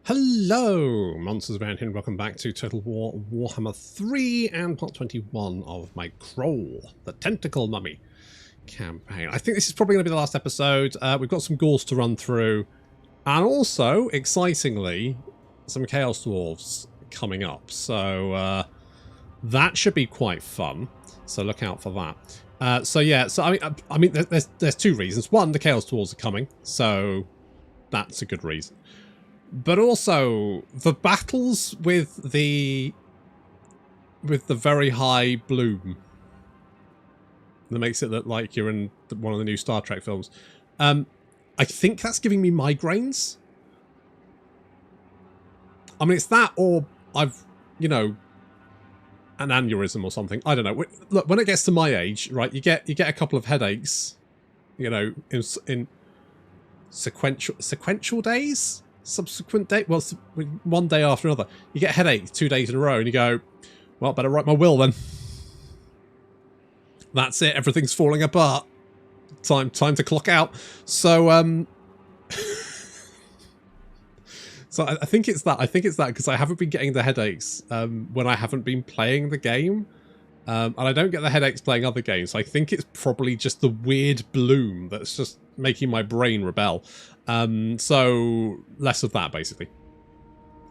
Hello, monsters around here, and welcome back to Total War Warhammer 3 and part 21 of my Kroll, the Tentacle Mummy campaign. I think this is probably going to be the last episode. We've got some Gauls to run through, and also, excitingly, some Chaos Dwarves coming up. So that should be quite fun. So look out for that. I mean, there's two reasons. One, the Chaos Dwarves are coming, so that's a good reason. But also, the battles with the very high bloom that makes it look like you're in one of the new Star Trek films. I think that's giving me migraines. I mean, it's that, or I've, you know, an aneurysm or something. I don't know. Look, when it gets to my age, right, you get a couple of headaches, you know, in sequential days. Subsequent day, well, one day after another, you get a headache 2 days in a row, and you go, well, better write my will then. That's it. Everything's falling apart. Time to clock out. So, so I think it's that. I think it's that because I haven't been getting the headaches when I haven't been playing the game, and I don't get the headaches playing other games. So I think it's probably just the weird bloom that's just making my brain rebel. So less of that basically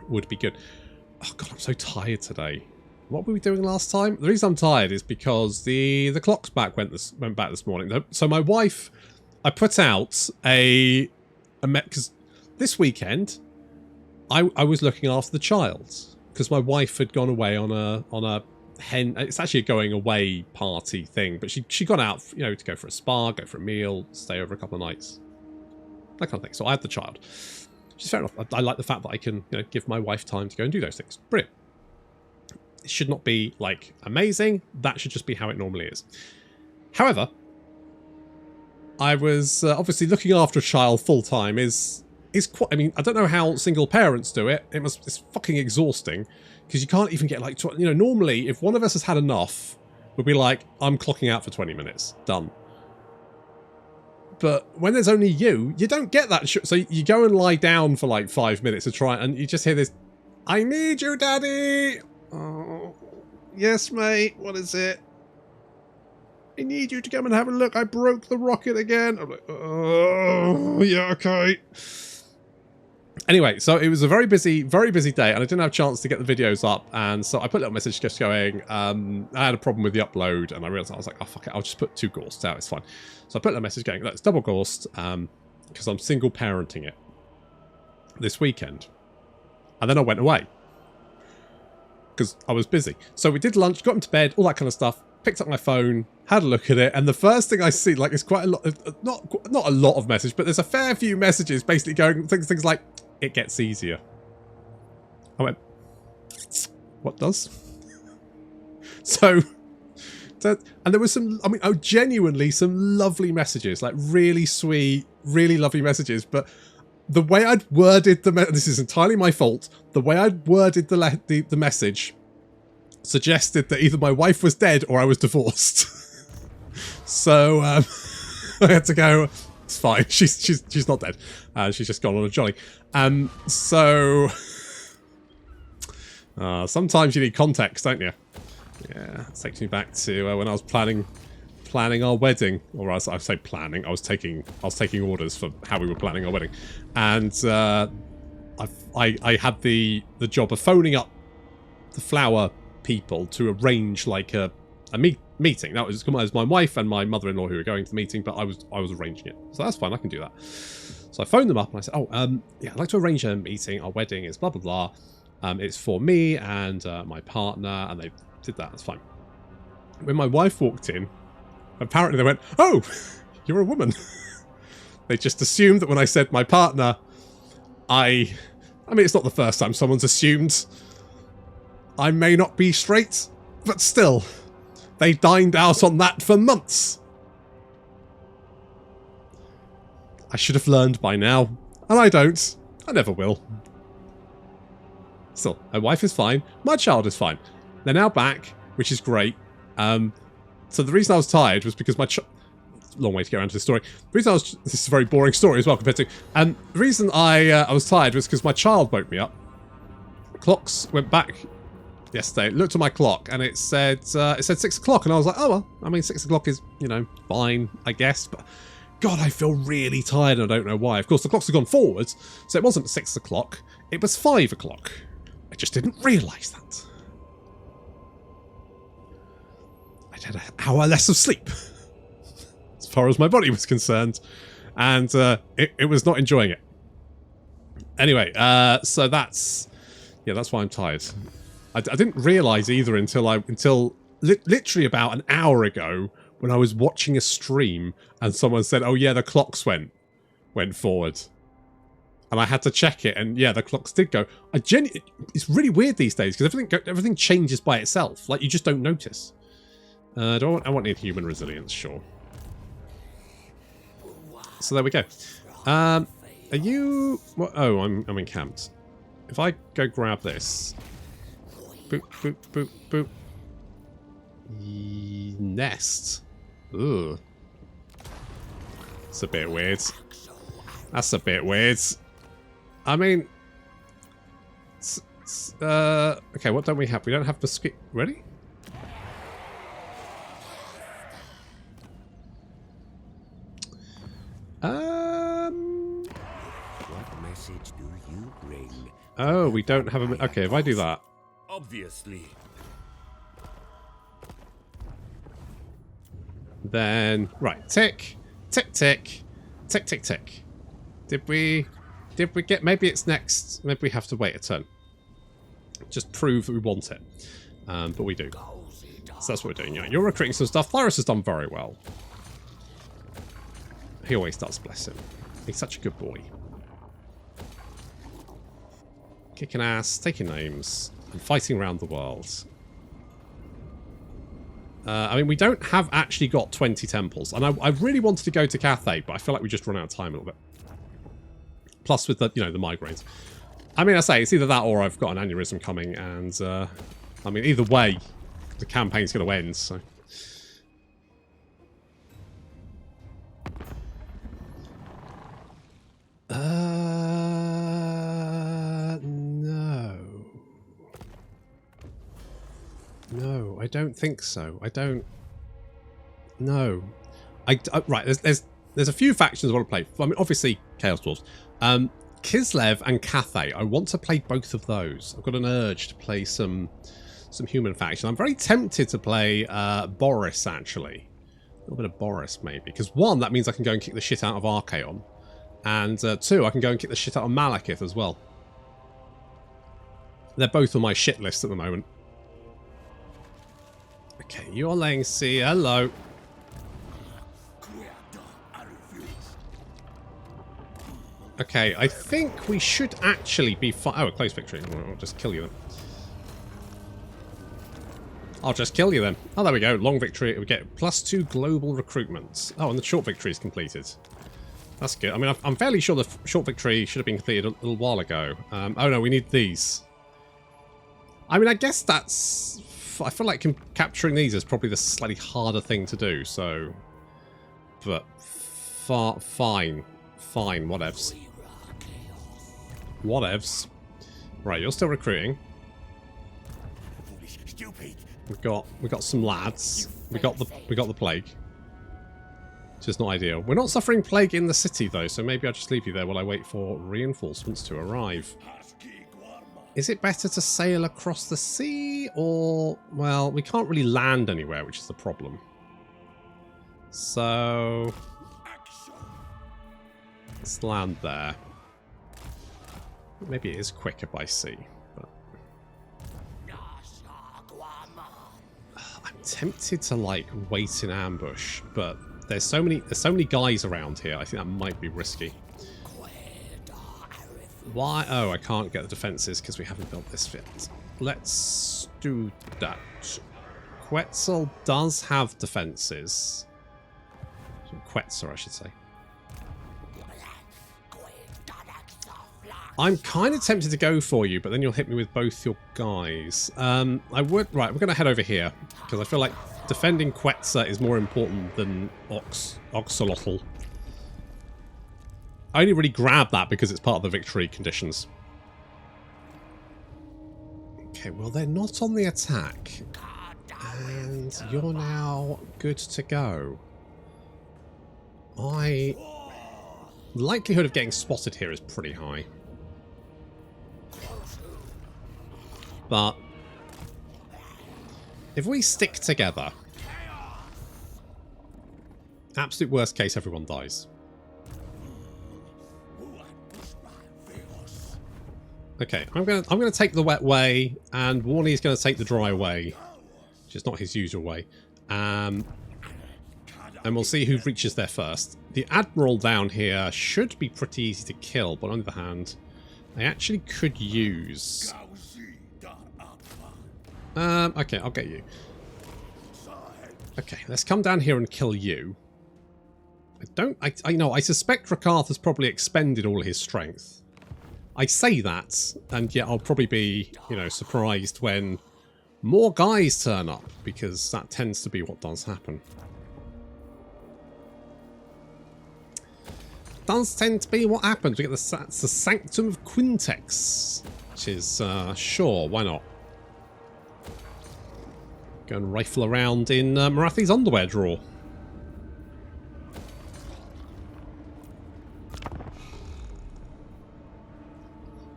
would be good. Oh god, I'm so tired today. What were we doing last time? The reason I'm tired is because the clock's went back this morning. So my wife, I put out because this weekend I was looking after the child because my wife had gone away on a hen. It's actually a going away party thing, but she got out, you know, to go for a spa, go for a meal, stay over a couple of nights. That kind of thing. So I had the child. Which is fair enough. I like the fact that I can, you know, give my wife time to go and do those things. Brilliant. It should not be, like, amazing. That should just be how it normally is. However, I was obviously looking after a child full-time is quite... I mean, I don't know how single parents do it. It's fucking exhausting. Because you can't even get, like... You know, normally, if one of us has had enough, we'll be like, I'm clocking out for 20 minutes. Done. But when there's only you don't get that. So you go and lie down for like 5 minutes to try, and you just hear this, I need you, Daddy. Oh, yes, mate. What is it? I need you to come and have a look. I broke the rocket again. I'm like, oh, yeah, okay. Anyway, so it was a very busy day, and I didn't have a chance to get the videos up, and so I put a little message just going, I had a problem with the upload, and I realized, I was like, oh, fuck it, I'll just put 2 ghosts out, it's fine. So I put a message going, look, it's double ghost, because I'm single parenting it this weekend. And then I went away, because I was busy. So we did lunch, got into bed, all that kind of stuff, picked up my phone, had a look at it, and the first thing I see, like, it's quite a lot, not a lot of message, but there's a fair few messages basically going, things like, it gets easier. I went, what does? And there was some, I mean, genuinely some lovely messages, like really sweet, really lovely messages, but the way I'd worded this is entirely my fault, the way I'd worded the message suggested that either my wife was dead or I was divorced. So, I had to go, it's fine, she's not dead, she's just gone on a jolly. So sometimes you need context, don't you? Yeah, it takes me back to when I was planning our wedding, or I say planning, I was taking orders for how we were planning our wedding, and I had the job of phoning up the flower people to arrange like a meeting. That was my wife and my mother-in-law who were going to the meeting, but I was arranging it, so that's fine. I can do that. So I phoned them up and I said, oh, yeah, I'd like to arrange a meeting. Our wedding is blah, blah, blah. It's for me and my partner. And they did that. That's fine. When my wife walked in, apparently they went, oh, you're a woman. They just assumed that when I said my partner, I mean, it's not the first time someone's assumed I may not be straight, but still, they dined out on that for months. I should have learned by now, and I don't. I never will. Still, my wife is fine. My child is fine. They're now back, which is great. So the reason I was tired was because long way to get around to this story. The reason this is a very boring story as well compared to... And the reason I was tired was because my child woke me up. Clocks went back yesterday. Looked at my clock and it said 6 o'clock, and I was like, oh well, I mean 6 o'clock is, you know, fine, I guess, but God, I feel really tired and I don't know why. Of course, the clocks have gone forwards, so it wasn't 6 o'clock, it was 5 o'clock. I just didn't realise that. I'd had an hour less of sleep, as far as my body was concerned, and it was not enjoying it. Anyway, so that's why I'm tired. I didn't realise either until literally about an hour ago when I was watching a stream and someone said, "Oh yeah, the clocks went forward," and I had to check it, and yeah, the clocks did go. It's really weird these days because everything changes by itself. Like you just don't notice. I want human resilience, sure. So there we go. Are you? What, oh, I'm encamped. If I go grab this, boop boop boop boop. Nest. Ugh. That's a bit weird. That's a bit weird. I mean, okay. What don't we have? We don't have biscuit. Ready? What message do you bring? Oh, we don't have a... Okay, if I do that... Obviously. Then... Right, tick. Tick, tick. Tick, tick, tick. Did we get... Maybe it's next... Maybe we have to wait a turn. Just prove that we want it. But we do. So that's what we're doing. Yeah, you're recruiting some stuff. Kairos has done very well. He always does, bless him. He's such a good boy. Kicking ass, taking names, and fighting around the world. I mean, we don't have actually got 20 temples. And I really wanted to go to Cathay, but I feel like we just run out of time a little bit. Plus with the, you know, the migraines. I mean, I say, it's either that or I've got an aneurysm coming, and, I mean, either way, the campaign's going to end, so... No. No, I don't think so. I don't... No. Right, there's a few factions I want to play. I mean, obviously, Chaos Dwarves. Kislev and Cathay, I want to play both of those. I've got an urge to play some human faction. I'm very tempted to play Boris, actually. A little bit of Boris, maybe. Because one, that means I can go and kick the shit out of Archaon. And two, I can go and kick the shit out of Malekith as well. They're both on my shit list at the moment. Okay, you're laying C. Hello. Okay, I think we should actually be fine. Oh, a close victory. I'll just kill you then. I'll just kill you then. Oh, there we go. Long victory. We get +2 global recruitment. Oh, and the short victory is completed. That's good. I mean, I'm fairly sure the short victory should have been completed a little while ago. Oh no, we need these. I mean, I guess that's... I feel like capturing these is probably the slightly harder thing to do, so... But... Fine. Fine, whatevs. Whatevs. Right, you're still recruiting. We've got some lads. We got the plague. Which is not ideal. We're not suffering plague in the city though, so maybe I'll just leave you there while I wait for reinforcements to arrive. Is it better to sail across the sea, or... Well, we can't really land anywhere, which is the problem. So... let's land there. Maybe it is quicker by sea, but... I'm tempted to, like, wait in ambush, but there's so many guys around here, I think that might be risky. Why? Oh, I can't get the defences because we haven't built this fit. Let's do that. Quetzal does have defences. Quetzal, I should say. I'm kind of tempted to go for you, but then you'll hit me with both your guys. I would... Right, we're going to head over here, because I feel like defending Quetzal is more important than Oxalotl. I only really grabbed that because it's part of the victory conditions. Okay, well, they're not on the attack. And you're now good to go. The likelihood of getting spotted here is pretty high. But if we stick together, absolute worst case, everyone dies. Okay, I'm gonna take the wet way, and Warney's gonna take the dry way, which is not his usual way. And we'll see who reaches there first. The Admiral down here should be pretty easy to kill, but on the other hand, I actually could use. Okay, I'll get you. Okay, let's come down here and kill you. I know, I suspect Rakarth has probably expended all his strength. I say that, and yet I'll probably be, you know, surprised when more guys turn up, because that tends to be what does happen. Does tend to be what happens. We get the Sanctum of Quintex, which is, sure, why not? Go and rifle around in Marathi's underwear drawer.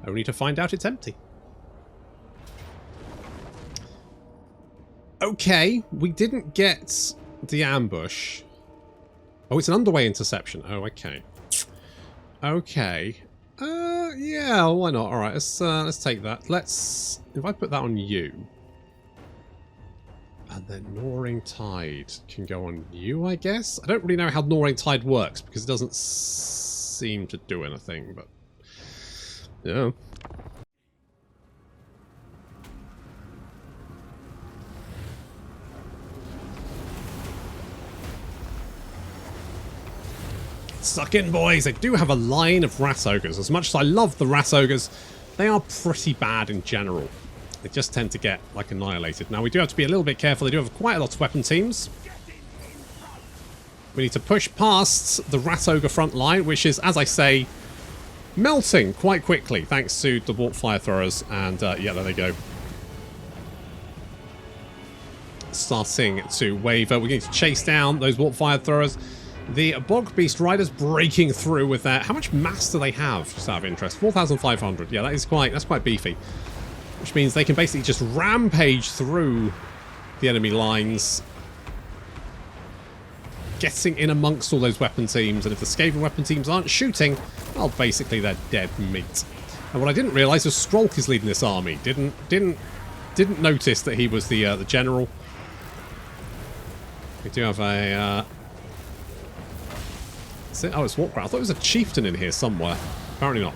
Only to find out it's empty. Okay, we didn't get the ambush. Oh, it's an underway interception. Oh, okay. Okay. Yeah, why not? All right, let's take that. If I put that on you, and then Gnawing Tide can go on you, I guess. I don't really know how Gnawing Tide works because it doesn't seem to do anything, but yeah. Suck in, boys. I do have a line of Rat Ogres. As much as I love the Rat Ogres, they are pretty bad in general. They just tend to get, like, annihilated. Now, we do have to be a little bit careful. They do have quite a lot of weapon teams. We need to push past the Rat Ogre front line, which is, as I say, melting quite quickly, thanks to the Warp Fire Throwers. And, yeah, there they go. Starting to waver. We're going to chase down those Warp Fire Throwers. The Bog Beast Riders breaking through with their... How much mass do they have, just out of interest? 4,500. Yeah, that's quite beefy. Which means they can basically just rampage through the enemy lines, getting in amongst all those weapon teams. And if the Skaven weapon teams aren't shooting, well, basically they're dead meat. And what I didn't realise was Skrolk is leading this army. Didn't notice that he was the general. We do have a... Oh, it's Warcraft. I thought there was a chieftain in here somewhere. Apparently not.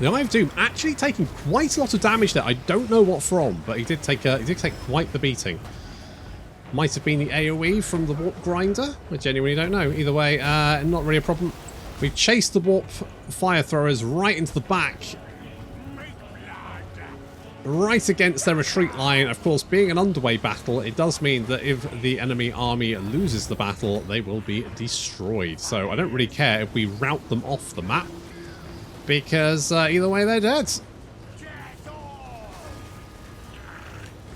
The Eye of Doom actually taking quite a lot of damage there. I don't know what from, but he did take quite the beating. Might have been the AoE from the Warp Grinder. I genuinely don't know. Either way, not really a problem. We've chased the Warp Fire Throwers right into the back. Right against their retreat line. Of course, being an underway battle, it does mean that if the enemy army loses the battle, they will be destroyed. So I don't really care if we rout them off the map, because either way they're dead.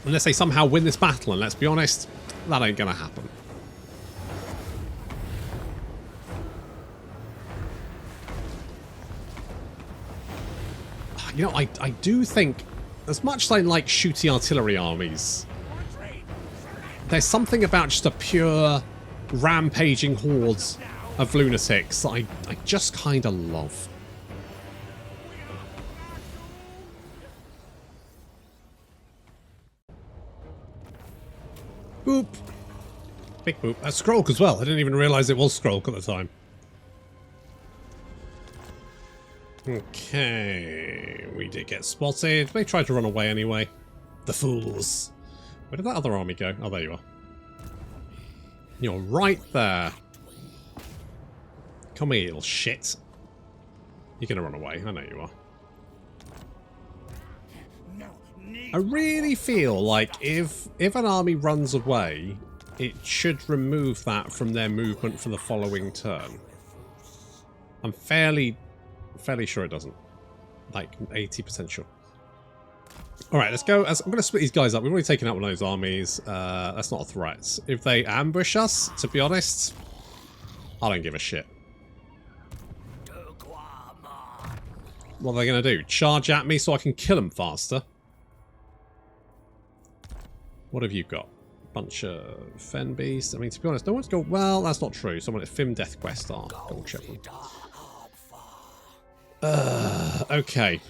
Unless they somehow win this battle, and let's be honest, that ain't gonna happen. You know, I do think, as much as I like shooty artillery armies, there's something about just a pure rampaging hordes of lunatics that I just kind of love. Boop. Big boop. A Skrolk as well. I didn't even realise it was Skrolk at the time. Okay, we did get spotted. They tried to run away anyway. The fools. Where did that other army go? Oh, there you are. You're right there. Come here, you little shit. You're gonna run away. I know you are. I really feel like if an army runs away, it should remove that from their movement for the following turn. I'm fairly sure it doesn't. Like 80% sure. Alright, let's go. I'm going to split these guys up. We've already taken out one of those armies. That's not a threat. If they ambush us, to be honest, I don't give a shit. What are they going to do? Charge at me so I can kill them faster? What have you got? Bunch of Fen Beasts. I mean, to be honest, no one's got... Well, that's not true. Someone at Fim Death Quest are. Double check them. Okay.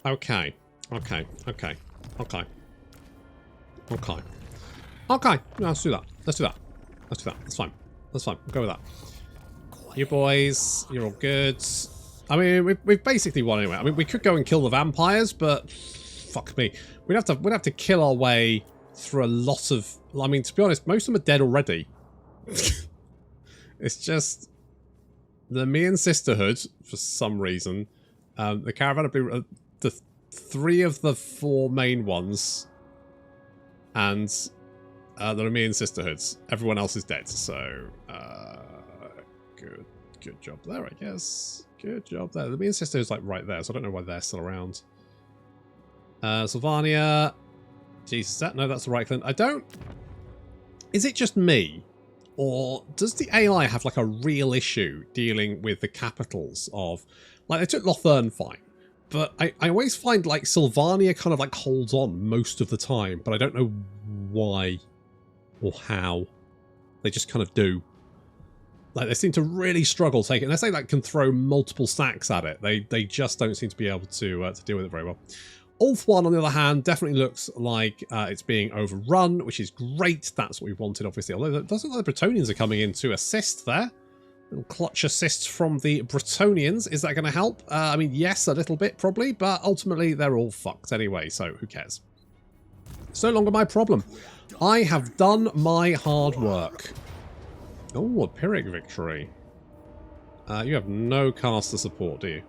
Okay. Okay. Okay. Okay. Okay. Okay. No, let's do that. Let's do that. Let's do that. That's fine. That's fine. We'll go with that. You boys, you're all good. I mean, we've basically won anyway. I mean, we could go and kill the vampires, but fuck me. We'd have to kill our way through a lot of... I mean, to be honest, most of them are dead already. It's just the Nemean Sisterhood, for some reason. The Caravan of Blue... the 3 of the 4 main ones. And the Nemean Sisterhoods. Everyone else is dead, so... Good job there, I guess. Good job there. The Nemean Sisterhood's like right there, so I don't know why they're still around. Sylvania... Jesus, no, that's the right thing. I don't... Is it just me? Or does the AI have like a real issue dealing with the capitals of... Like, they took Lothern fine. But I always find like Sylvania kind of like holds on most of the time. But I don't know why or how. They just kind of do. Like, they seem to really struggle taking... Unless they like can throw multiple stacks at it. They just don't seem to be able to deal with it very well. Ulf 1, on the other hand, definitely looks like it's being overrun, which is great. That's what we wanted, obviously. Although it doesn't look like the Bretonnians are coming in to assist there. Little clutch assists from the Bretonnians. Is that going to help? I mean, yes, a little bit, probably. But ultimately, they're all fucked anyway, so who cares? It's no longer my problem. I have done my hard work. Oh, a Pyrrhic victory. You have no caster support, do you?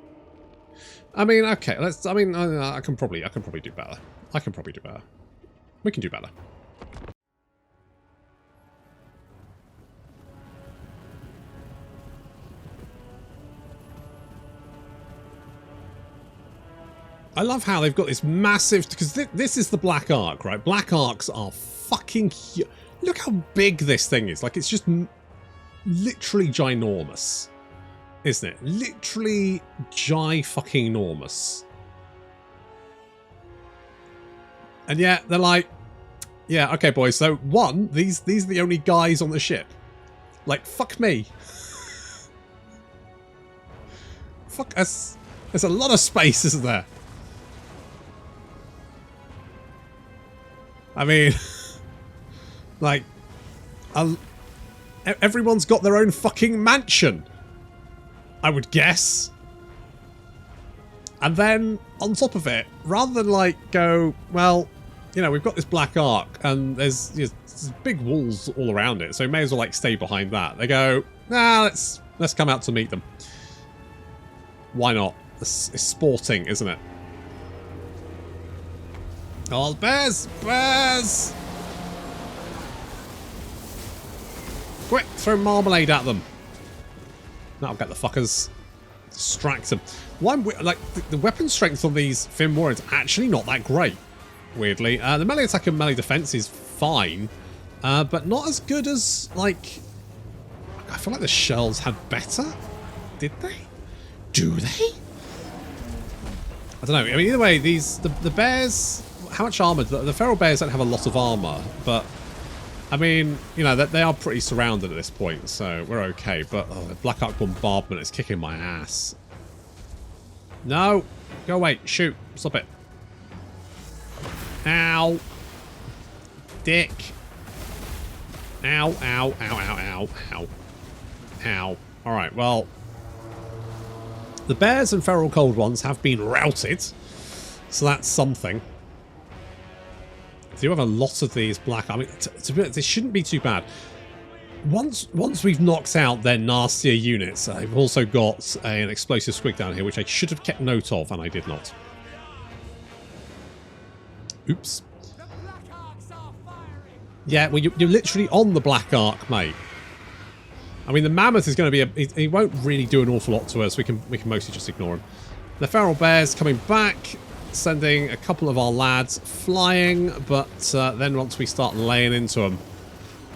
I mean, okay, let's... I mean, I can probably do better. I can probably do better. We can do better. I love how they've got this massive... Because this is the Black Ark, right? Black Arks are fucking huge. Look how big this thing is. Like, it's just literally ginormous. Isn't it? Literally fucking-enormous. And yet, they're like, yeah, okay, boys, so one, these are the only guys on the ship. Like, fuck me. Fuck us. There's a lot of space, isn't there? I mean, like, everyone's got their own fucking mansion. I would guess. And then, on top of it, rather than like go, well, you know, we've got this Black Ark and there's big walls all around it, so we may as well like stay behind that. They go, nah, let's come out to meet them. Why not? It's sporting, isn't it? Oh, bears! Bears! Quick, throw marmalade at them. That'll get the fuckers. Distract them. Like, the weapon strength on these Fim warriors actually not that great, weirdly. The melee attack and melee defense is fine, but not as good as, like... I feel like the shells had better. Did they? Do they? I don't know. I mean, either way, the bears... How much armor? The feral bears don't have a lot of armor, but... I mean, you know, they are pretty surrounded at this point, so we're okay. But the Black Ark bombardment is kicking my ass. No! Go away. Shoot. Stop it. Ow. Dick. Ow, ow, ow, ow, ow, ow. Ow. Alright, well... The bears and feral cold ones have been routed, so that's something. So you have a lot of these black... I mean, to be honest, this shouldn't be too bad. Once we've knocked out their nastier units, I've also got an explosive squig down here, which I should have kept note of, and I did not. Oops. Yeah, well, you're literally on the Black Ark, mate. I mean, the Mammoth is going to be he won't really do an awful lot to us. We can mostly just ignore him. The Feral Bear's coming back, sending a couple of our lads flying, but then once we start laying into them...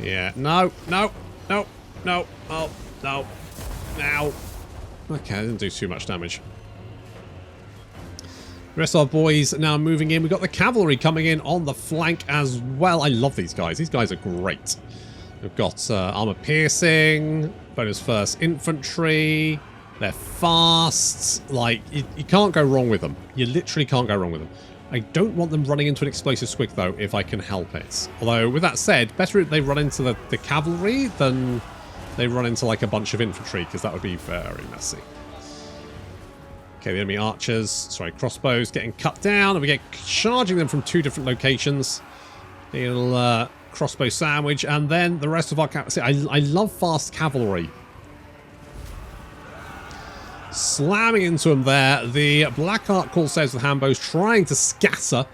Yeah, no, oh, no. Now. Okay, I didn't do too much damage. The rest of our boys now moving in. We've got the cavalry coming in on the flank as well. I love these guys. These guys are great. We've got armor piercing, bonus first infantry. They're fast. Like, you can't go wrong with them. You literally can't go wrong with them. I don't want them running into an explosive squig, though, if I can help it. Although, with that said, better if they run into the cavalry than they run into, like, a bunch of infantry, because that would be very messy. Okay, the enemy archers, sorry, crossbows getting cut down, and we get charging them from 2 different locations. He'll crossbow sandwich, and then the rest of our cavalry. I love fast cavalry. Slamming into them there. The Black Ark call says with handbows trying to scatter.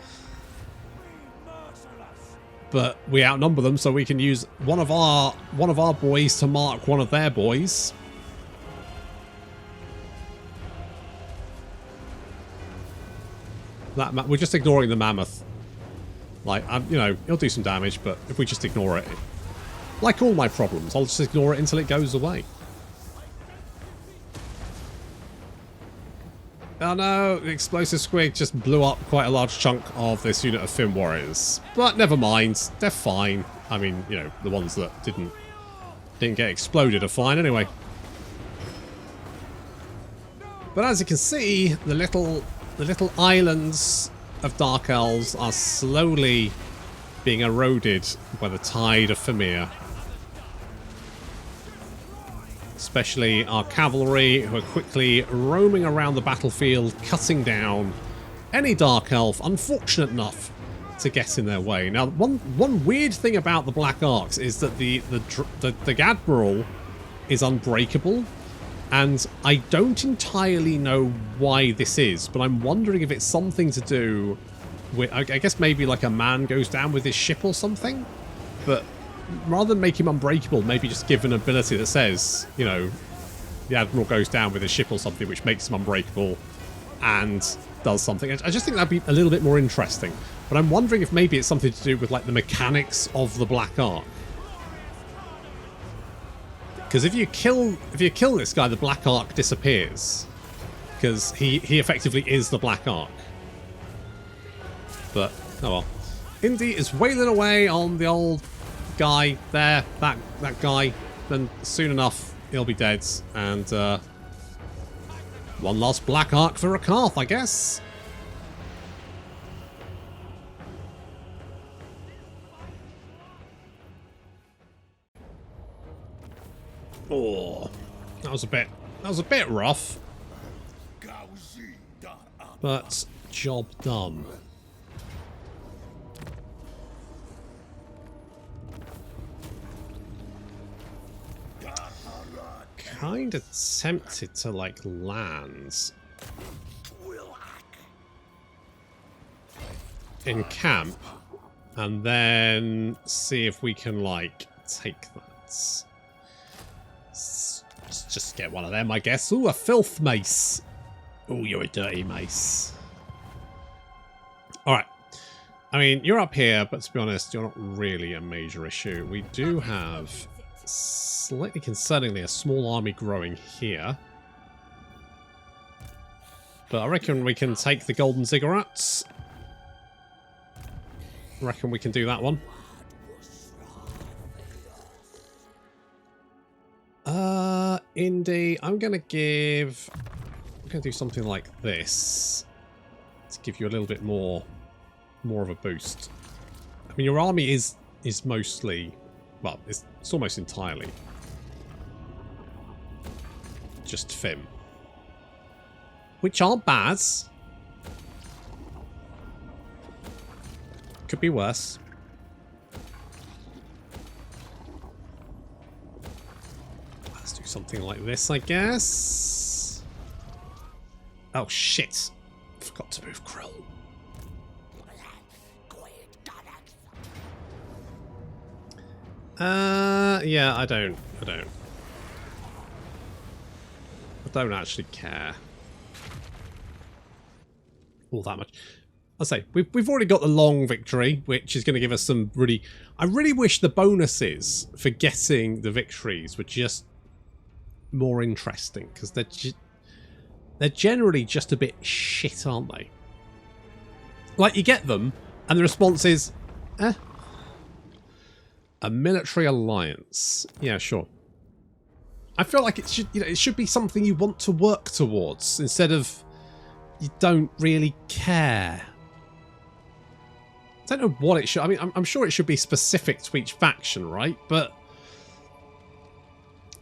But we outnumber them, so we can use one of our boys to mark one of their boys. We're just ignoring the Mammoth. Like, you know, it'll do some damage, but if we just ignore it, like all my problems, I'll just ignore it until it goes away. Oh no, the explosive squig just blew up quite a large chunk of this unit of Fim warriors. But never mind, they're fine. I mean, you know, the ones that didn't get exploded are fine anyway. But as you can see, the little islands of Dark Elves are slowly being eroded by the tide of Fimir. Especially our cavalry, who are quickly roaming around the battlefield, cutting down any Dark Elf unfortunate enough to get in their way. Now, one weird thing about the Black Arks is that the Admiral is unbreakable, and I don't entirely know why this is, but I'm wondering if it's something to do with, I guess maybe like a man goes down with his ship or something, but rather than make him unbreakable, maybe just give an ability that says, you know, the Admiral goes down with his ship or something, which makes him unbreakable and does something. I just think that'd be a little bit more interesting. But I'm wondering if maybe it's something to do with, like, the mechanics of the Black Ark. Because if you kill this guy, the Black Ark disappears. Because he effectively is the Black Ark. But, oh well. Indy is wailing away on the old guy there, that guy. Then soon enough he'll be dead, and one last Black Ark for Rakarth, I guess. Oh, that was a bit rough, but job done. Kind of tempted to, like, land in camp and then see if we can, like, take that. Just get one of them, I guess. Ooh, a filth mace. Ooh, you're a dirty mace. Alright. I mean, you're up here, but to be honest, you're not really a major issue. We do have, slightly concerningly, a small army growing here. But I reckon we can take the golden ziggurats. I reckon we can do that one. Indy, I'm gonna do something like this to give you a little bit more of a boost. I mean, your army is mostly, well, it's almost entirely just Fim, which aren't bad. Could be worse. Let's do something like this, I guess. Oh shit! Forgot to move Kroll. Yeah, I don't actually care all that much. I'll say we've already got the long victory, which is going to give us some really. I really wish the bonuses for getting the victories were just more interesting, because they're generally just a bit shit, aren't they? Like, you get them, and the response is, a military alliance. Yeah, sure. I feel like it should, it should be something you want to work towards instead of you don't really care. I don't know what it should. I mean, I'm sure it should be specific to each faction, right? But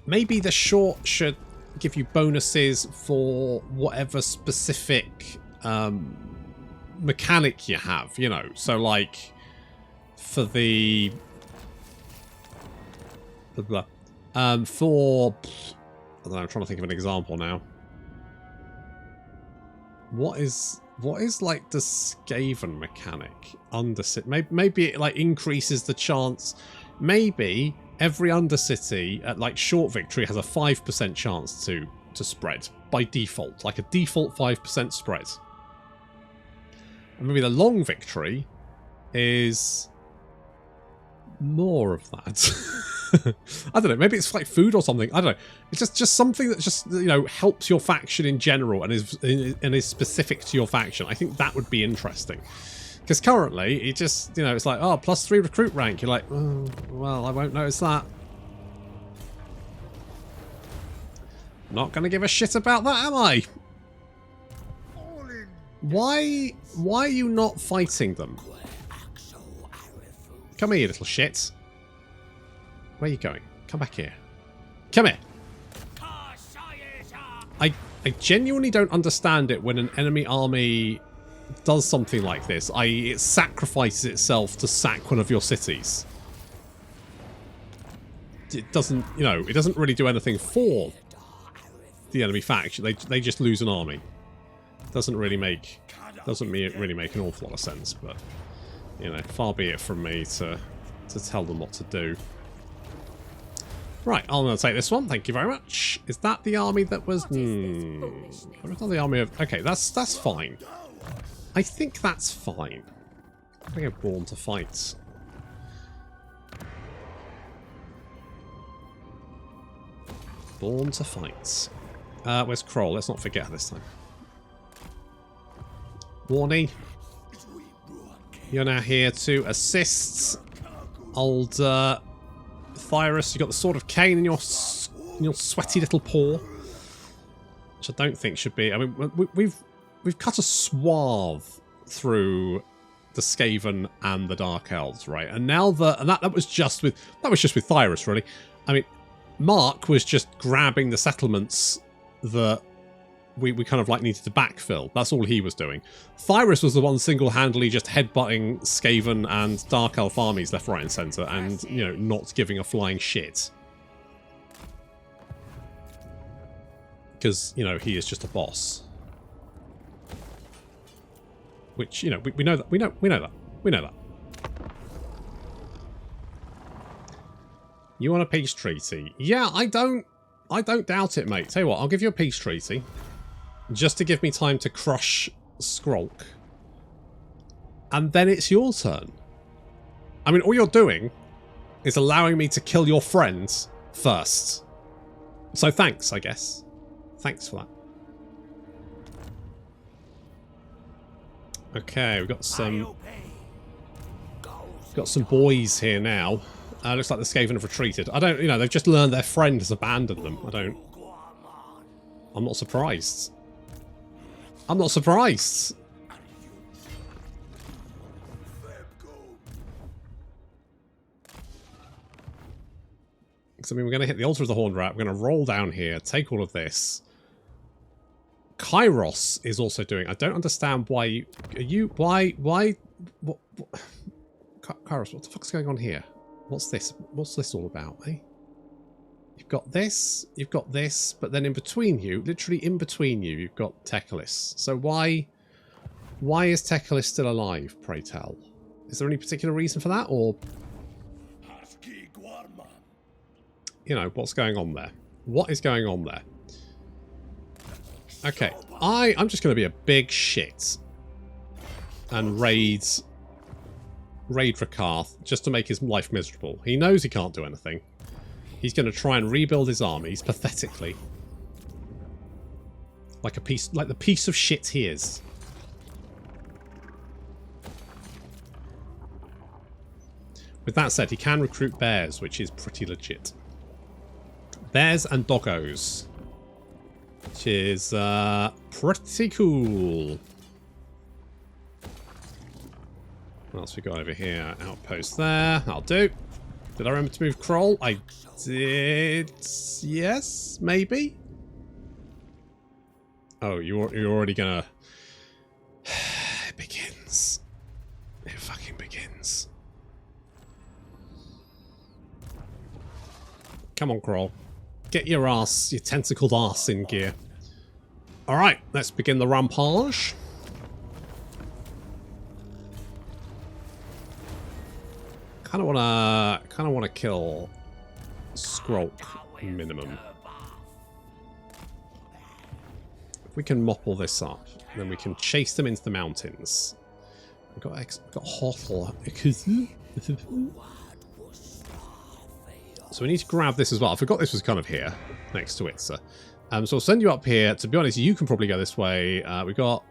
maybe the short should give you bonuses for whatever specific mechanic you have, you know. So, like, for the for I don't know, I'm trying to think of an example now. What is like the Skaven mechanic? Maybe it like increases the chance. Maybe every Undercity at like short victory has a 5% chance to spread by default, like a default 5% spread. And maybe the long victory is more of that. I don't know, maybe it's like food or something. I don't know. It's just something that just, you know, helps your faction in general and is specific to your faction. I think that would be interesting. Because currently, it just, you know, it's like, oh, +3 recruit rank. You're like, oh, well, I won't notice that. Not going to give a shit about that, am I? Why are you not fighting them? Come here, you little shit. Where are you going? Come back here. Come here. I genuinely don't understand it when an enemy army does something like this, i.e. it sacrifices itself to sack one of your cities. It doesn't, you know, it doesn't really do anything for the enemy faction. They just lose an army. Doesn't really make an awful lot of sense, but, you know, far be it from me to tell them what to do. Right, I'm going to take this one. Thank you very much. Is that the army that was... It's not the army of... Okay, that's fine. I think that's fine. I think I'm born to fight. Born to fight. Where's Kroll? Let's not forget this time. Warney, you're now here to assist old... Thyros, you've got the Sword of Cain in your sweaty little paw, which I don't think should be. I mean, we've cut a swath through the Skaven and the Dark Elves, right? And now that was just with Thyros, really. I mean, Mark was just grabbing the settlements that we kind of like needed to backfill. That's all he was doing. Thyros was the one single-handedly just headbutting Skaven and Dark Elf armies left, right and centre and, you know, not giving a flying shit. Because, you know, he is just a boss. Which, you know, we know that. We know that. You want a peace treaty? Yeah, I don't doubt it, mate. Tell you what, I'll give you a peace treaty. Just to give me time to crush Skrolk. And then it's your turn. I mean, all you're doing is allowing me to kill your friends first. So thanks, I guess. Thanks for that. Okay, we've got some boys here now. Looks like the Skaven have retreated. I don't, you know, they've just learned their friend has abandoned them. I'm not surprised. I'm not surprised. Because, I mean, we're going to hit the altar of the Horned Rat. We're going to roll down here, take all of this. Kairos is also doing... I don't understand why... Why... What, Kairos, what the fuck's going on here? What's this? What's this all about, eh? You've got this, but then in between you, literally in between you, you've got Tendrils. So why is Tendrils still alive, pray tell? Is there any particular reason for that, or... you know, what's going on there. What is going on there? Okay, I'm just going to be a big shit and raid Rakarth just to make his life miserable. He knows he can't do anything. He's going to try and rebuild his armies pathetically. Like the piece of shit he is. With that said, he can recruit bears, which is pretty legit. Bears and doggos. Which is pretty cool. What else we got over here? Outpost there. That'll do. Did I remember to move Kroll? I did. Yes, maybe. Oh, you're already gonna. It begins. It fucking begins. Come on, Kroll. Get your ass, your tentacled ass in gear. Alright, let's begin the rampage. Kinda wanna kill Skrolk minimum. If we can mop all this up, then we can chase them into the mountains. We've got Hotel. So we need to grab this as well. I forgot this was kind of here, next to it. So I'll send you up here. To be honest, you can probably go this way. We got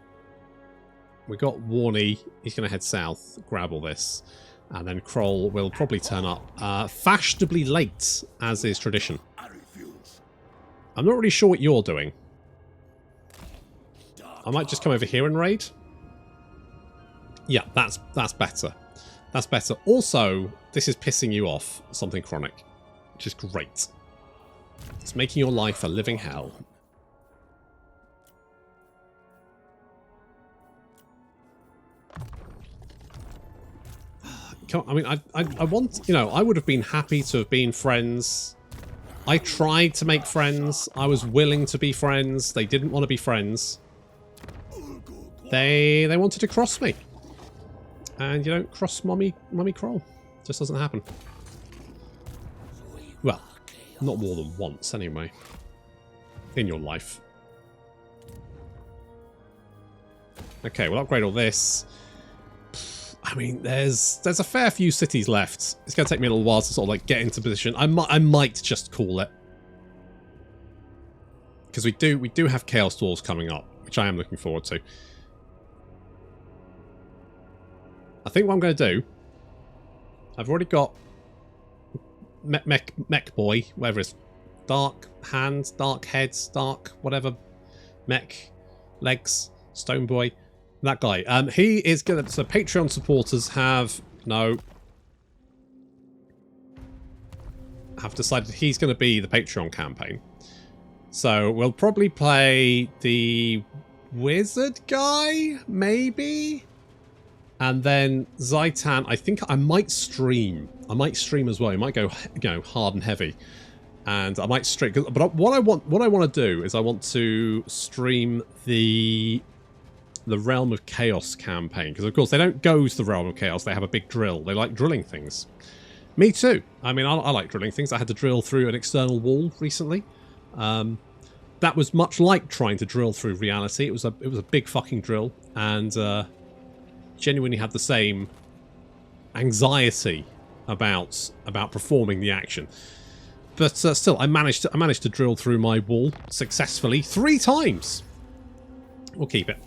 Warney. He's going to head south, grab all this. And then Kroll will probably turn up fashionably late, as is tradition. I'm not really sure what you're doing. I might just come over here and raid. Yeah, that's better. That's better. Also, this is pissing you off, something chronic. Which is great. It's making your life a living hell. I mean, I want, you know, I would have been happy to have been friends. I tried to make friends. I was willing to be friends. They didn't want to be friends. They wanted to cross me. And you don't cross Mummy Kroll. Just doesn't happen. Well, not more than once, anyway. In your life. Okay, we'll upgrade all this. I mean, there's a fair few cities left. It's going to take me a little while to sort of like get into position. I might just call it. Because we do have Chaos Dwarves coming up, which I am looking forward to. I think what I'm going to do... I've already got... Mech boy, whatever it's dark hands, dark heads, dark whatever, mech legs, stone boy, that guy. He is gonna. So Patreon supporters have decided he's going to be the Patreon campaign. So we'll probably play the wizard guy, maybe. And then Zaitan, I think I might stream. I might stream as well. I might go, you know, hard and heavy, and I might stream. But what I want to do is I want to stream the Realm of Chaos campaign, because of course they don't go to the Realm of Chaos. They have a big drill. They like drilling things. Me too. I mean, I like drilling things. I had to drill through an external wall recently. That was much like trying to drill through reality. It was a big fucking drill, and genuinely had the same anxiety about performing the action. But still, I managed to drill through my wall successfully 3 times. We'll keep it.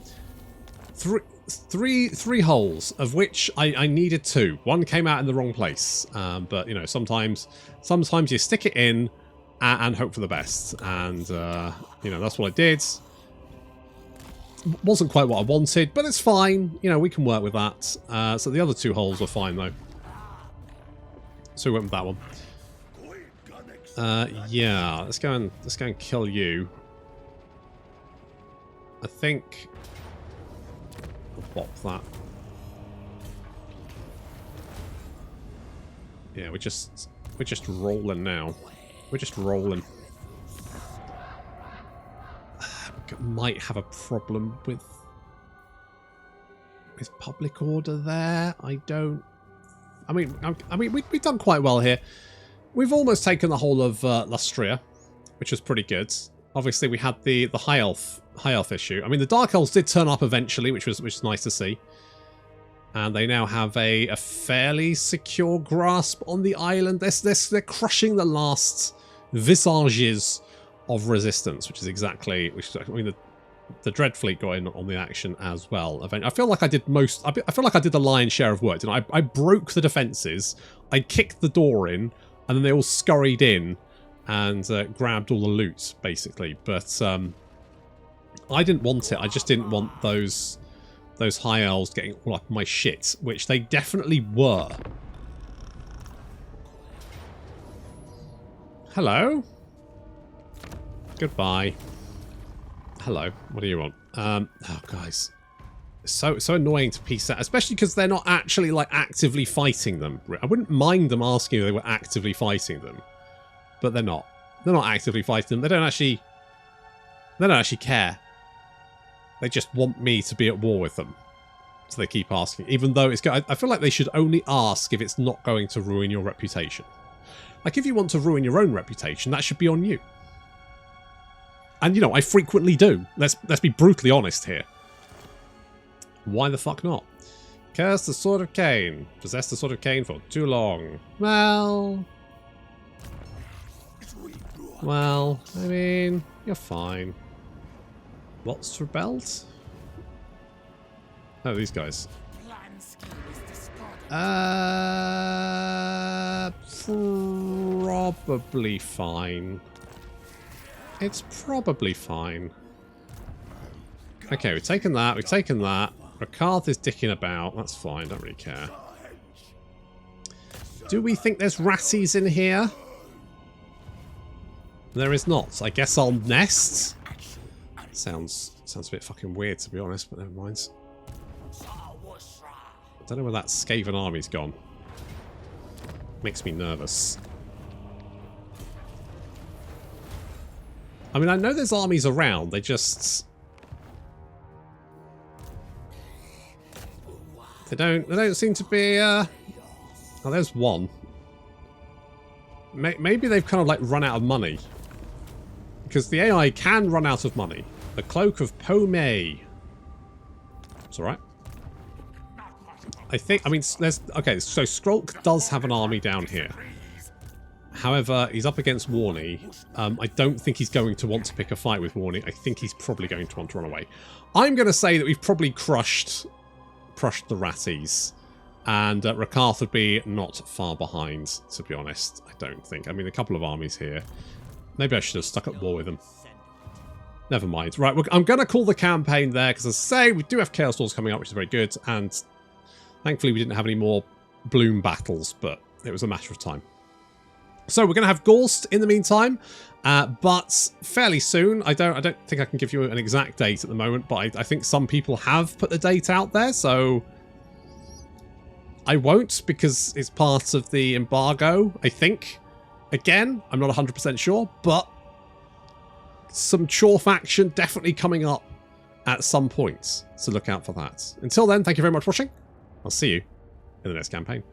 Three holes, of which I needed 2. One came out in the wrong place, but you know, sometimes you stick it in and hope for the best, and you know, that's what I did. Wasn't quite what I wanted, but it's fine. You know, we can work with that. So the other 2 holes were fine though. So we went with that one. Yeah, let's go and kill you. I think I'll bop that. Yeah, we're just rolling now. We're just rolling. Might have a problem with public order there. I mean, we've done quite well here. we've almost taken the whole of Lustria, which was pretty good. Obviously, we had the high elf issue. I mean, the Dark Elves did turn up eventually, which was nice to see. And they now have a fairly secure grasp on the island. They're crushing the last visages of resistance, which is exactly. I mean, the Dread Fleet got in on the action as well. I feel like I did I feel like I did the lion's share of work. And I broke the defences. I kicked the door in, and then they all scurried in and grabbed all the loot, basically. But I didn't want it. I just didn't want those high elves getting all up my shit, which they definitely were. Hello? Goodbye. Hello. What do you want? Oh, guys. So annoying to piece out, especially because they're not actually, like, actively fighting them. I wouldn't mind them asking if they were actively fighting them. But they're not. They're not actively fighting them. They don't actually care. They just want me to be at war with them. So they keep asking. Even though I feel like they should only ask if it's not going to ruin your reputation. Like, if you want to ruin your own reputation, that should be on you. And, you know, I frequently do. Let's be brutally honest here. Why the fuck not? Curse the Sword of Cain. Possess the Sword of Cain for too long. Well, I mean, you're fine. What's rebelled? Oh, these guys. Probably fine. It's probably fine. Okay, we've taken that. We've taken that. Rakarth is dicking about. That's fine. Don't really care. Do we think there's ratties in here? There is not. I guess I'll nest. Sounds a bit fucking weird, to be honest, but never mind. I don't know where that Skaven army's gone. Makes me nervous. I mean, I know there's armies around. They just... They don't seem to be... Oh, there's one. Maybe they've kind of, like, run out of money. Because the AI can run out of money. The Cloak of Pomei. It's alright. I mean, there's... Okay, so Skrolk does have an army down here. However, he's up against Warney. I don't think he's going to want to pick a fight with Warney. I think he's probably going to want to run away. I'm going to say that we've probably crushed the ratties. And Rakarth would be not far behind, to be honest. I don't think. I mean, a couple of armies here. Maybe I should have stuck at war with them. Never mind. Right, I'm going to call the campaign there, because as I say, we do have Chaos Lords coming up, which is very good. And thankfully, we didn't have any more Bloom battles, but it was a matter of time. So we're going to have Gorst in the meantime, but fairly soon. I don't think I can give you an exact date at the moment, but I think some people have put the date out there, so I won't, because it's part of the embargo, I think. Again, I'm not 100% sure, but some Chore faction definitely coming up at some point, so look out for that. Until then, thank you very much for watching. I'll see you in the next campaign.